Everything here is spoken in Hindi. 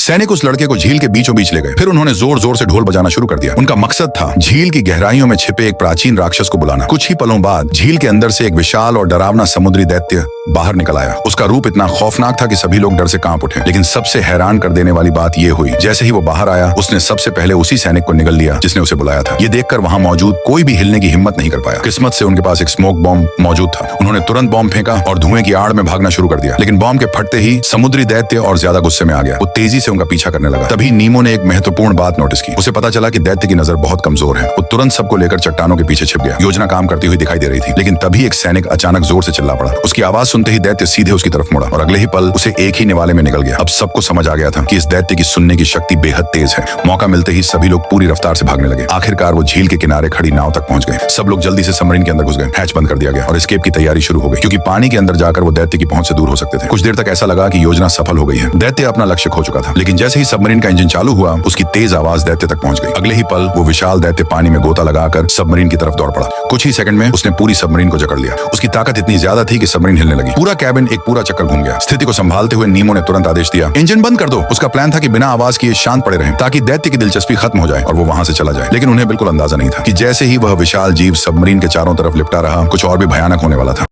सैनिक उस लड़के को झील के बीचों बीच ले गए। फिर उन्होंने जोर जोर से ढोल बजाना शुरू कर दिया। उनका मकसद था झील की गहराइयों में छिपे एक प्राचीन राक्षस को बुलाना। कुछ ही पलों बाद झील के अंदर से एक विशाल और डरावना समुद्री दैत्य बाहर निकल आया। उसका रूप इतना खौफनाक था कि सभी लोग डर से कांप उठे। लेकिन सबसे हैरान कर देने वाली बात यह हुई, जैसे ही वो बाहर आया उसने सबसे पहले उसी सैनिक को निगल लिया जिसने उसे बुलाया था। ये देखकर वहां मौजूद कोई भी हिलने की हिम्मत नहीं कर पाया। किस्मत से उनके पास एक स्मोक बॉम्ब मौजूद था। उन्होंने तुरंत बॉम्ब फेंका और धुएं की आड़ में भागना शुरू कर दिया। लेकिन बॉम्ब के फटते ही समुद्री दैत्य और ज्यादा गुस्से में आ गया। वो तेजी से उनका पीछा करने लगा। तभी नीमो ने एक महत्वपूर्ण बात नोटिस की। उसे पता चला कि दैत्य की नजर बहुत कमजोर है। वो तुरंत सबको लेकर चट्टानों के पीछे छिप गया। योजना काम करती हुई दिखाई दे रही थी। लेकिन तभी एक सैनिक अचानक जोर से चिल्ला पड़ा। उसकी आवाज सुनते ही दैत्य सीधे उसकी तरफ मुड़ा और अगले ही पल उसे एक ही निवाले में निकल गया। अब सबको समझ आ गया था कि इस दैत्य की सुनने की शक्ति बेहद तेज है। मौका मिलते ही सभी लोग पूरी रफ्तार से भागने लगे। आखिरकार वो झील के किनारे खड़ी नाव तक पहुंच गए। सब लोग जल्दी से सबमरीन के अंदर घुस गए। हैच बंद कर दिया गया और एस्केप की तैयारी शुरू हो गई, क्योंकि पानी के अंदर जाकर वो दैत्य की पहुंच से दूर हो सकते थे। कुछ देर तक ऐसा लगा कि योजना सफल हो गई है। दैत्य अपना लक्ष्य खो चुका था। लेकिन जैसे ही सबमरीन का इंजन चालू हुआ उसकी तेज आवाज दैत्य तक पहुंच गई। अगले ही पल वो विशाल दैत्य पानी में गोता लगाकर सबमरीन की तरफ दौड़ पड़ा। कुछ ही सेकंड में उसने पूरी सबमरीन को जकड़ लिया। उसकी ताकत इतनी ज्यादा थी कि सबमरीन हिलने लगी। पूरा कैबिन एक पूरा चक्कर घूम गया। स्थिति को संभालते हुए नीमो ने तुरंत आदेश दिया, इंजन बंद कर दो। उसका प्लान था कि बिना आवाज किए शांत पड़े रहें ताकि दैत्य की दिलचस्पी खत्म हो जाए और वो वहां से चला जाए। लेकिन उन्हें बिल्कुल अंदाजा नहीं था कि जैसे ही वह विशाल जीव सबमरीन के चारों तरफ लिपटा रहा, कुछ और भी भयानक होने वाला था।